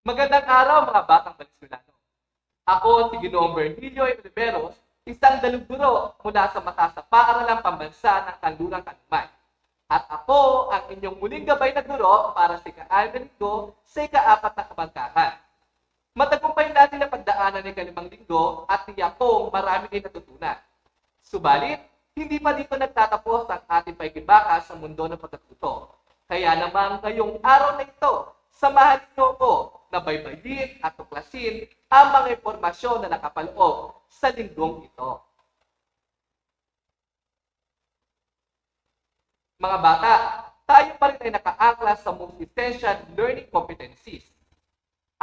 Magandang araw mga batang Valenzuelano. Ako si Ginoong Bernilio Oliveros, isang daluguro mula sa mataas na paaralang pambansa ng Kanlurang Kaluman. At ako ang inyong muling gabay na guro para sa ika-6 na linggo sa ika-4 na kabangkahan. Matagumpay natin ang pagdaanan ng ika-5 linggo at tiyak kong marami kayo natutunan. Subalit, hindi pa dito nagtatapos ang ating paikibaka sa mundo ng pagkatuto. Kaya naman ngayong araw na ito, samahan niyo ko na baybayin at tuklasin ang mga impormasyon na nakapaloob sa linggong ito. Mga bata, tayo pa rin ay nakaangkla sa multi-essential learning competencies.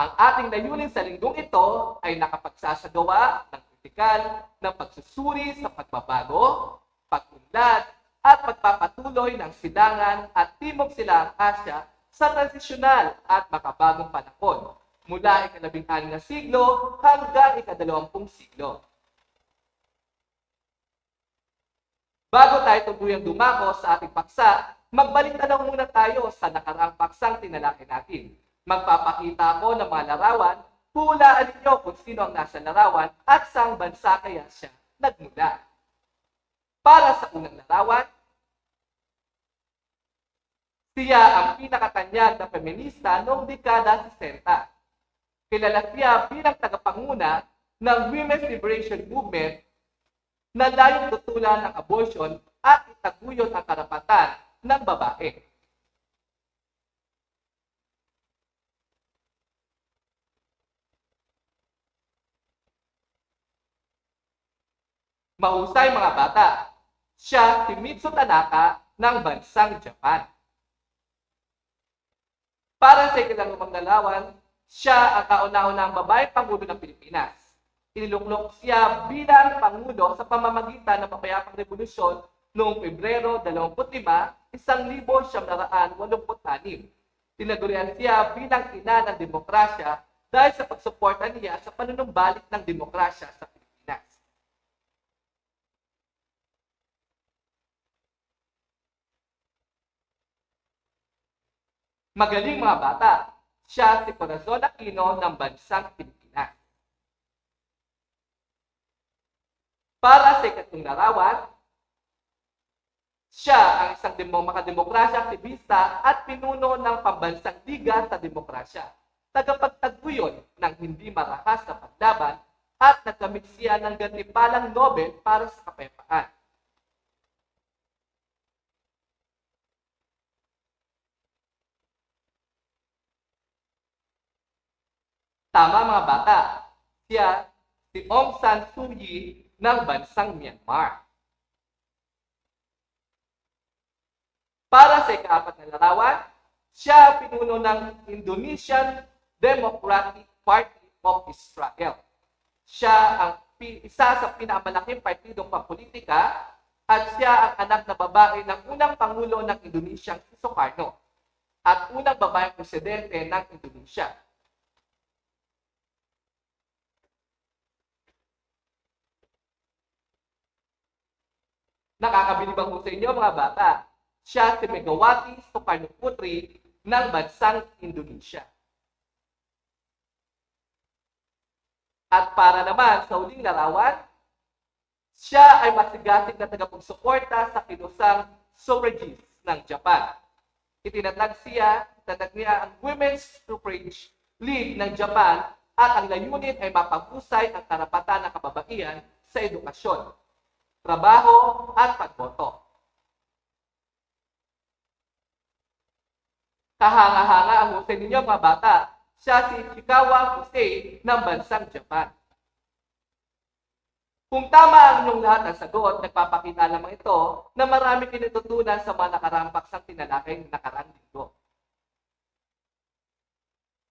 Ang ating layunin sa linggong ito ay nakapagsasagawa ng kritikal ng pagsusuri sa pagbabago, pag-unlad, at pagpapatuloy ng silangan at Timog Silangang Asya sa transisyonal at makabagong panahon mula ika-16 na siglo hanggang ika-20 siglo. Bago tayo tuluyang dumako sa ating paksa, magbalik na lang muna tayo sa nakaraang paksang tinalakay natin. Magpapakita ako ng mga larawan, hulaan ninyo kung sino ang nasa larawan at saang bansa kaya siya nagmula. Para sa unang larawan, siya ang pinakatanyag na feminista noong dekada 60. Kilala siya bilang tagapanguna ng Women's Liberation Movement na layong tutulan ng abortion at itaguyod ang karapatan ng babae. Mahusay mga bata, siya si Mitsu Tanaka ng bansang Japan. Para sa ika-5 larawan, siya ang kauna-unahang babaeng Pangulo ng Pilipinas. Iniluklok siya bilang Pangulo sa pamamagitan ng Mapayapang Revolusyon noong Pebrero 25, 1986. Tinagurian siya bilang ina ng demokrasya dahil sa pagsuporta niya sa panunumbalik ng demokrasya sa Pilipinas. Magaling mga bata, siya si Corazon Aquino ng bansang Pilipinas. Para sa ika-3 larawan, siya ang isang makademokrasya aktivista at pinuno ng pambansang Liga sa Demokrasya. Tagapagtaguyod ng hindi marahas na paglaban at nagkamit siya ng gantimpalang Nobel para sa kapayapaan. Tama mga bata, siya si Aung San Suu Kyi ng bansang Myanmar. Para sa ika-4 na larawan, siya pinuno ng Indonesian Democratic Party of Israel. Siya ang isa sa pinakamalaking partidong pampolitika at siya ang anak na babae ng unang Pangulo ng Indonesia, Sukarno, at unang babaeng presidente ng Indonesia. Nakakabilib ang sa inyo mga bata. Siya si Megawati Sukarnoputri ng bansang Indonesia. At para naman sa huling larawan, siya ay masigasig na tagapagsuporta sa kinusang suffragists ng Japan. Itinatag niya ang Women's Suffrage League ng Japan at ang layunin ay mapag-usay ang karapatan ng kababaihan sa edukasyon, trabaho at pagboto. Kahanga-hanga ang husay ninyo mga bata. Siya si Ishikawa Husei ng bansang Japan. Kung tama ang inyong lahat ng sagot, nagpapakita lamang ito na marami kinututunan sa mga nakarampaks ang tinalakay ng nakaraang linggo.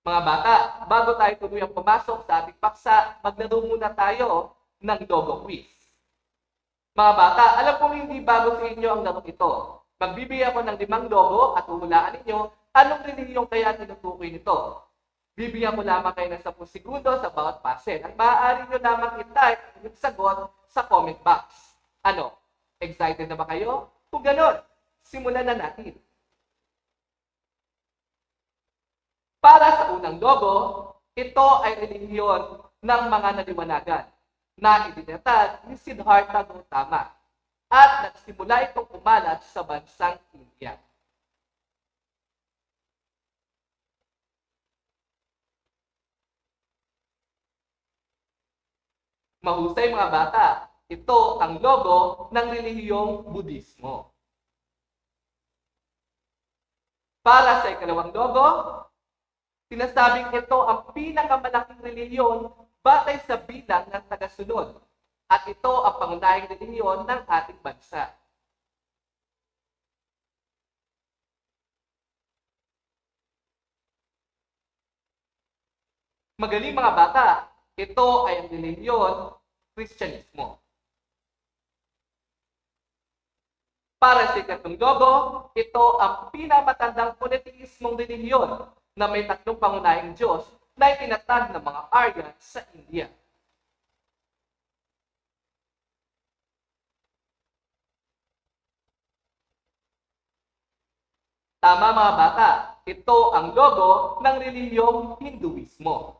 Mga bata, bago tayo tuluyang pumasok sa ating paksa, maglaro muna tayo ng logo quiz. Mga bata, alam kong hindi bago sa inyo ang laro ito. Magbibigay ako ng 5 logo at huhulaan ninyo anong relihiyong kaya tinutukoy nito. Bibigyan ko lamang kayo ng 10 segundo sa bawat pase. At maaari nyo lamang i-type ang inyong sagot sa comment box. Ano? Excited na ba kayo? Kung ganon, simulan na natin. Para sa unang logo, ito ay relihiyon ng mga naliwanagan na idinatag ni Siddhartha Gautama at nagsimula itong umalat sa bansang India. Mahusay mga bata, ito ang logo ng relihiyong Budismo. Para sa ikalawang logo, sinasabing ito ang pinakamalaking relihiyon batay sa bilang ng tagasunod at ito ang pangunahing relihiyon ng ating bansa. Magaling mga bata, ito ay ang relihiyon Kristyanismo. Para sa ikatlong logo, ito ang pinamatandang politeismong relihiyon na may tatlong pangunahing Diyos na itinatag ng mga Aryan sa India. Tama mga bata, ito ang logo ng relihiyong Hinduismo.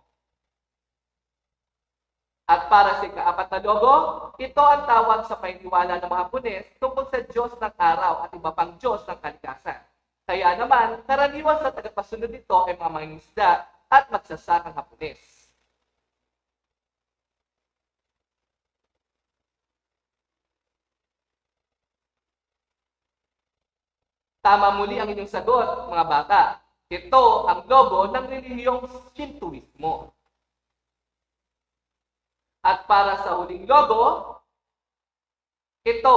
At para sa ikaapat na logo, ito ang tawag sa paniniwala ng mga Hapones tungkol sa Diyos ng araw at iba pang Diyos ng kalikasan. Kaya naman, karaniwan sa tagapasunod nito ay mga mangingisda at magsasakang Hapones. Tama muli ang inyong sagot, mga bata. Ito ang logo ng relihiyong Shintoismo. At para sa huling logo, ito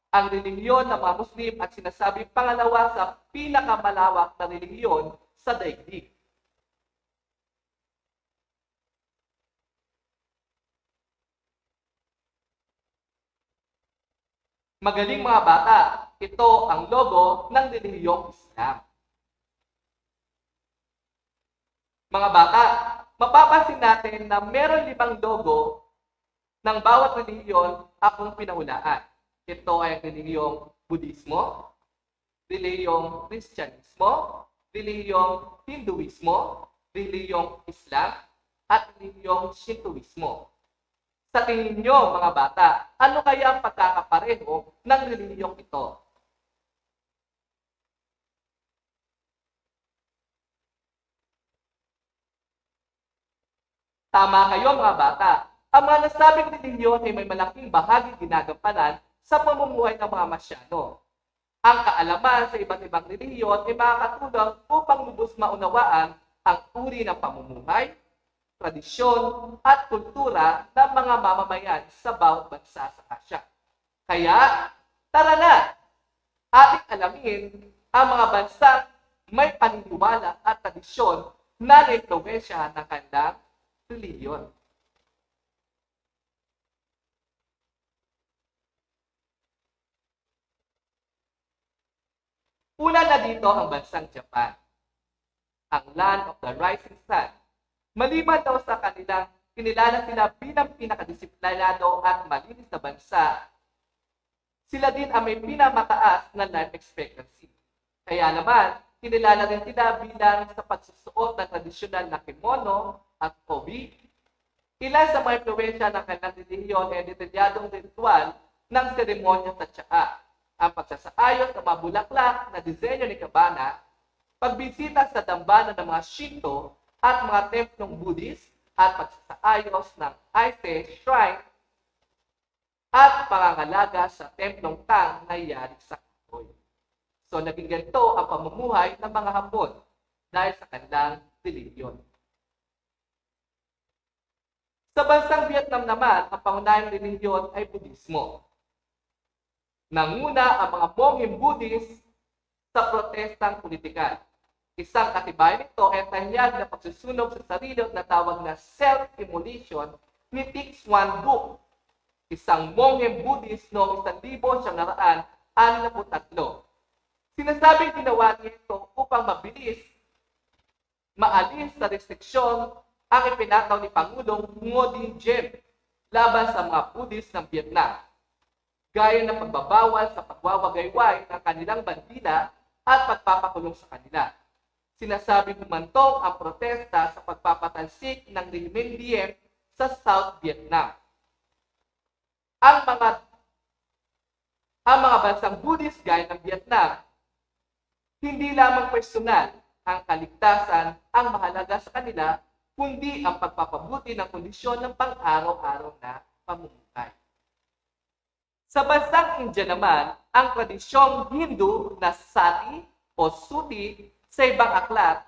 ang relihiyon ng mga Muslim at sinasabing pangalawa sa pinakamalawak na relihiyon sa daigdig. Magaling mga bata, ito ang logo ng relihiyong Islam. Mga bata, mapapansin natin na meron 5 logo ng bawat relihiyon akong pinahulaan. Ito ay ang relihiyong Budismo, relihiyong Kristyanismo, relihiyong Hinduismo, relihiyong Islam, at relihiyong Shintoismo. Sa tingin nyo, mga bata, ano kaya ang pagkakapareho ng relihiyong ito? Tama kayo mga bata. Ang mga nasabing relihiyon ay may malaking bahagi ginagampanan sa pamumuhay ng mga Masyano. Ang kaalaman sa iba't ibang relihiyon ay makakatulong upang lubos maunawaan ang uri ng pamumuhay, tradisyon, at kultura ng mga mamamayan sa bawat bansa sa Asya. Kaya, tara na! Ating alamin ang mga bansang may paniniwala at tradisyon na naimpluwensyahan ng kanilang relihiyon. Una na dito ang bansang Japan, ang land of the rising sun. Maliban daw sa kanilang kinilala sila bilang pinakadisiplinado at malinis na bansa, sila din ang may pinamataas na life expectancy. Kaya naman, kinilala rin sila bilang sa pagsusuot ng tradisyonal na kimono at obi. Ilan sa mga impluwensya ng kanilang relihiyon ay detalyadong ritual ng seremonya sa tsaa, ang pagsasaayos ng mga bulaklak na disenyo ni Kabana, pagbisita sa dambana ng mga Shinto at mga templong Buddhist at pagsasaayos ng Ise Shrine at pangangalaga sa templong Tang na yari sa kahoy. So naging ganito ang pamumuhay ng mga Hapon dahil sa kanilang relihiyon. Sa bansang Vietnam naman, ang pangunahing relihiyon ay Budismo. Nanguna ang mga mongheng Buddhist sa protestang politikal. Isang katibayan nito ay tanyag na pagsusunog sa sarili na tawag na self-immolation ni Thich Nhat Hanh, isang mongheng Buddhist noong 1963. Sinasabing ginawa niya ito upang mabilis maalis sa restriksyon ang ipinataw ni Pangulong Ngo Dinh Diem laban sa mga Buddhist ng Vietnam, gaya ng pagbabawal sa pagwawagayway ng kanilang bandila at pagpapakulong sa kanila. Sinasabing humantong ang protesta sa pagpapatay pagtalsik ng Regime Diem sa South Vietnam. Ang mga bansang Buddhist gaya ng Vietnam, hindi lamang personal ang kaligtasan ang mahalaga sa kanila, kundi ang pagpapabuti ng kondisyon ng pang-araw-araw na pamumuhay. Sa bansang India naman, ang tradisyong Hindu na sati o suti sa ibang aklat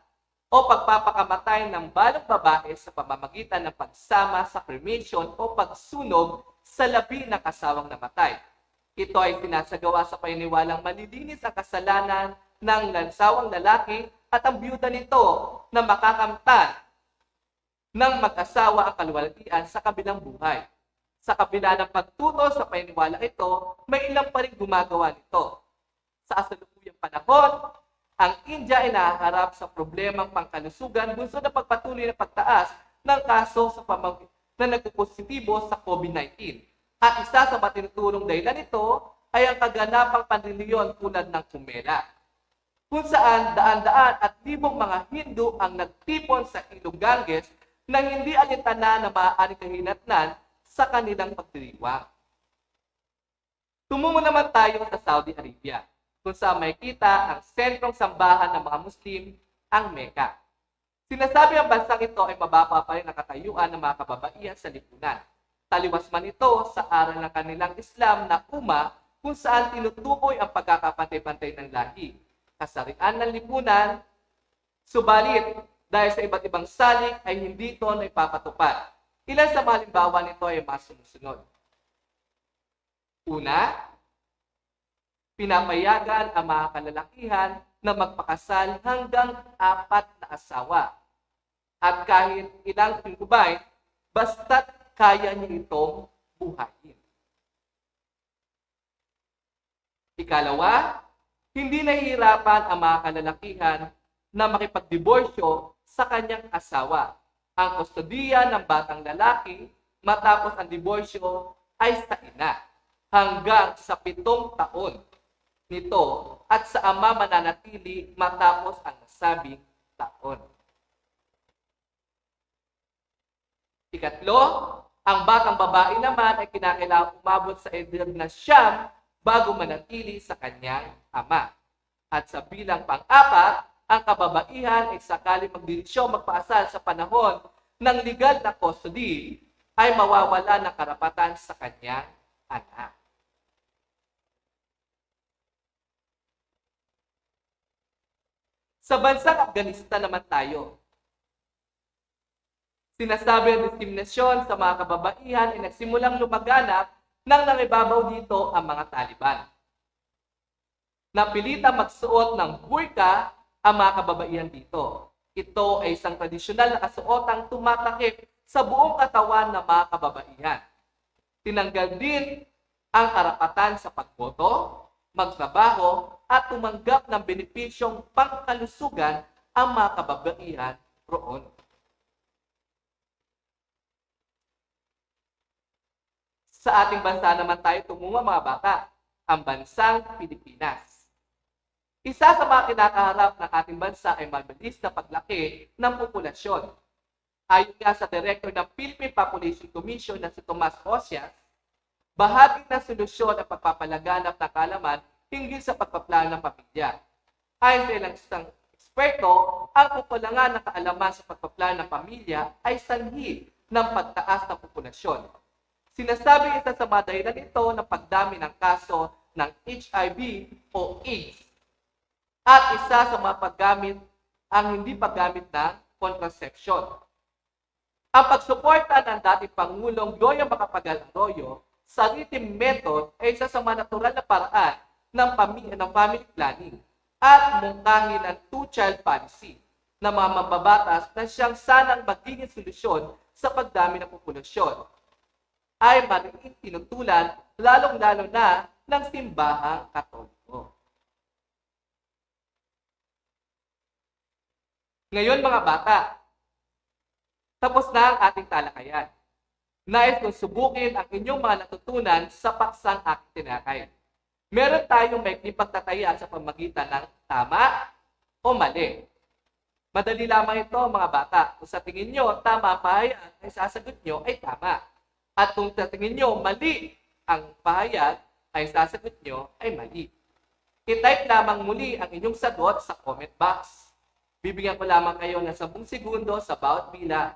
o pagpapakamatay ng balong babae sa pamamagitan ng pagsama sa cremation o pagsunog sa labi ng kasawang namatay. Ito ay sinasagawa sa paniniwalang malilinis ang kasalanan ng lansawang lalaki at ang biyuda nito na makakamtan ng mag-asawa ang kaluwalhatian sa kabilang buhay. Sa kabila ng pagtuto sa paniniwala ito, may ilang pa rin gumagawa nito. Sa kasalukuyang panahon, ang India ay nahaharap sa problemang pangkalusugan bunsod ng pagpatuloy na pagtaas ng kaso na nagpopositibo sa COVID-19. At isa sa matinutulong dahilan nito ay ang kaganapang panreliyon tulad ng kumela, kung saan daan-daan at libong mga Hindu ang nagtipon sa ilog Ganges nang hindi alintana na maaaring kahinatnan sa kanilang pagdiriwang. Tumungo naman tayo sa Saudi Arabia, kung saan makikita ang sentrong sambahan ng mga Muslim, ang Mecca. Sinasabi ang bansang ito ay mababa pa rin ang katayuan ng mga kababaihan sa lipunan. Taliwas man ito sa aral ng kanilang Islam na Ummah, kung saan tinutukoy ang pagkakapantay-pantay ng lahi, kasarian ng lipunan, subalit dahil sa iba't ibang salik ay hindi ito na ipapatupad. Ilan sa mga halimbawa nito ay mas sumusunod. Una, pinapayagan ang mga kalalakihan na magpakasal hanggang 4 na asawa. At kahit ilang concubine, basta't kaya niya itong buhayin. Ikalawa, hindi nahihirapan ang mga kalalakihan na makipagdiborsyo sa kanyang asawa. Ang kustodiya ng batang lalaki matapos ang diborsyo ay sa ina hanggang sa 7 taon nito at sa ama mananatili matapos ang nasabing taon. Ikatlo, ang batang babae naman ay kinakailangang umabot sa edad na 9 bago manatili sa kanyang ama. At sa bilang pang-4, ang kababaihan ay sakali magdesisyon magpaasal sa panahon ng legal na custody ay mawawala ng karapatan sa kanyang anak. Sa bansang Afghanistan naman tayo, sinasabi ang diskriminasyon sa mga kababaihan ay nagsimulang lumaganap nang nangibabaw dito ang mga Taliban. Napilitang magsuot ng burqa ang mga kababaihan dito. Ito ay isang tradisyonal na kasuotang tumatakip sa buong katawan ng mga kababaihan. Tinanggal din ang karapatan sa pagboto, magtrabaho, at tumanggap ng benepisyong pangkalusugan ang mga kababaihan roon. Sa ating bansa naman tayo tumungo mga bata, ang bansang Pilipinas. Isa sa mga kinakaharap ng ating bansa ay mabilis na paglaki ng populasyon. Ayon nga sa Director ng Philippine Population Commission na si Tomas Osias, bahagi ng solusyon ang pagpapalaganap ng kaalaman hinggil sa pagpaplano ng pamilya. Ayon sa ilang isang eksperto, ang kakulangan ng kaalaman sa pagpaplano ng pamilya ay sanhi ng pagtaas ng populasyon. Sinasabi isa sa mga dahilan nito ng pagdami ng kaso ng HIV o AIDS. At isa sa mga paggamit ang hindi paggamit ng contraception. Ang pagsuporta ng dating Pangulong Gloria Macapagal-Arroyo sa written method ay isa sa mga natural na paraan ng family planning at mungkahi ng two-child policy na mga mambabatas na siyang sanang magiging solusyon sa pagdami ng populasyon ay magiging tinutulan lalong-lalo na ng simbahang Katoliko. Ngayon mga bata, tapos na ang ating talakayan. Nais kong subukin ang inyong mga natutunan sa paksang aking tinakay. Meron tayong maikling pagtataya sa pamagitan ng tama o mali. Madali lamang ito mga bata. Kung sa tingin nyo tama ang pahayag, ay sasagot nyo ay tama. At kung sa tingin nyo mali ang pahayag, ay sasagot nyo ay mali. I-type lamang muli ang inyong sagot sa comment box. Bibigyan ko lamang kayo ng 10 segundo sa bawat bilang.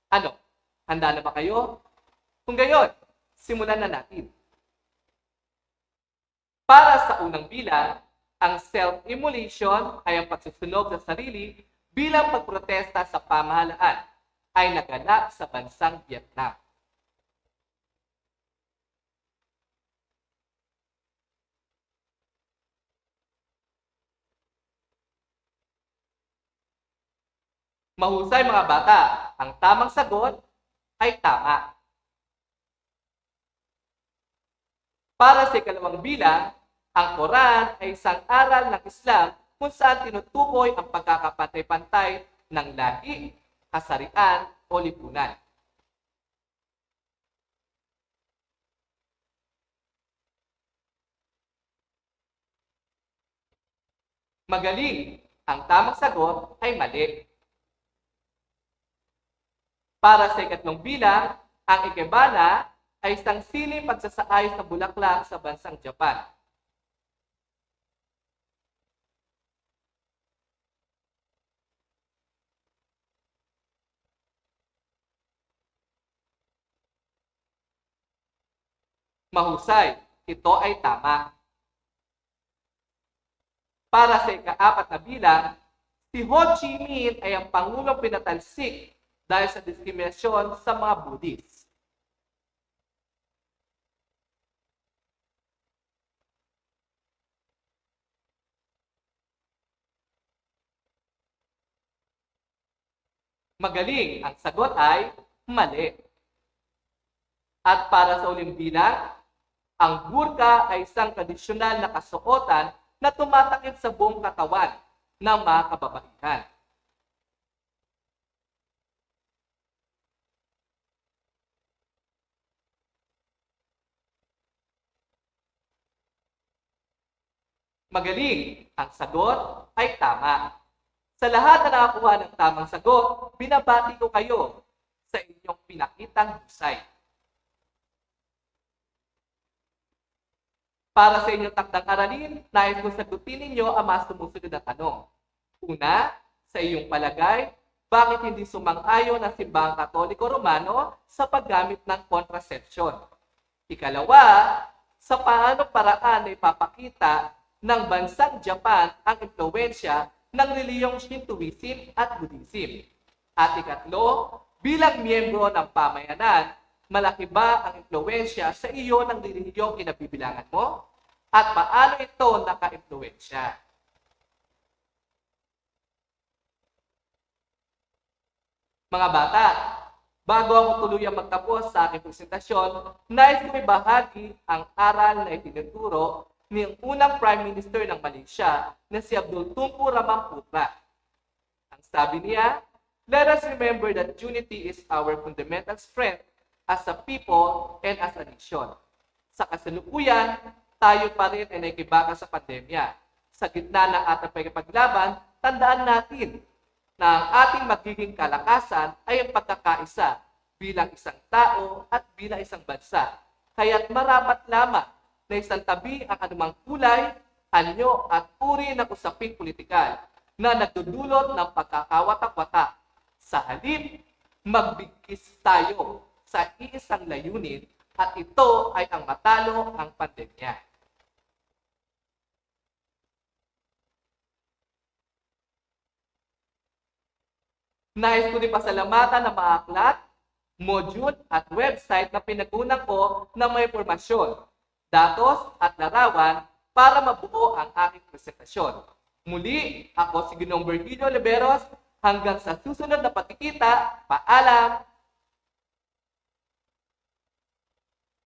Ano? Handa na ba kayo? Kung gayon, simulan na natin. Para sa unang bilang, ang self-immolation ay ang pagsusunog sa sarili bilang pagprotesta sa pamahalaan ay naganap sa bansang Vietnam. Mahusay mga bata, ang tamang sagot ay tama. Para sa ikalawang bilang, ang Quran ay isang aral ng Islam kung saan tinutukoy ang pagkakapantay-pantay ng lahi, kasarian o lipunan. Magaling, ang tamang sagot ay mali. Para sa ikatlong bilang, ang ikebana ay isang sining pagsasaayos ng bulaklak sa bansang Japan. Mahusay, ito ay tama. Para sa ika-4 na bilang, si Ho Chi Minh ay ang pangulong pinatalsik dahil sa diskriminasyon sa mga Buddhist. Magaling, ang sagot ay mali. At para sa uling bilang, ang burka ay isang tradisyonal na kasuotan na tumatakip sa buong katawan ng mga kababaihan. Magaling, ang sagot ay tama. Sa lahat na nakakuha ng tamang sagot, binabati ko kayo sa inyong pinakitang husay. Para sa inyong takdang aralin, nais kong sagutin ninyo ang mga sumusunod na tanong. Una, sa iyong palagay, bakit hindi sumang-ayon ang simbahang Katoliko Romano sa paggamit ng contraception? Ikalawa, sa paanong paraan na ipapakita ng bansang Japan ang impluwensya ng reliyong Shintoism at Buddhism? At ikatlo, bilang miyembro ng pamayanan, malaki ba ang impluwensya sa iyo ng reliyong kinabibilangan mo? At paano ito naka-impluwensya? Mga bata, bago ako tuluyang magtapos sa aking presentasyon, nais ko ibahagi ang aral na itinuturo ng unang Prime Minister ng Malaysia na si Abdul Tunku Ramamputra. Ang sabi niya, "Let us remember that unity is our fundamental strength as a people and as a nation." Sa kasalukuyan, tayo pa rin ay nakikibaka sa pandemya. Sa gitna ng ating pagkipaglaban, tandaan natin na ang ating magiging kalakasan ay ang pagkakaisa bilang isang tao at bilang isang bansa. Kaya't marapat lamang na isang tabi ang anumang kulay, anyo at uri ng usaping politikal na nagdudulot ng pagkakawatak-watak. Sa halip, magbigkis tayo sa iisang layunin at ito ay ang matalo ang pandemya. Nais ko din pasalamatan ng mga aklat, module at website na pinagkunan ko ng may impormasyon, datos at larawan para mabuo ang aking presentasyon. Muli, ako si Ginoong Virgilio Oliveros. Hanggang sa susunod na pagkikita, paalam!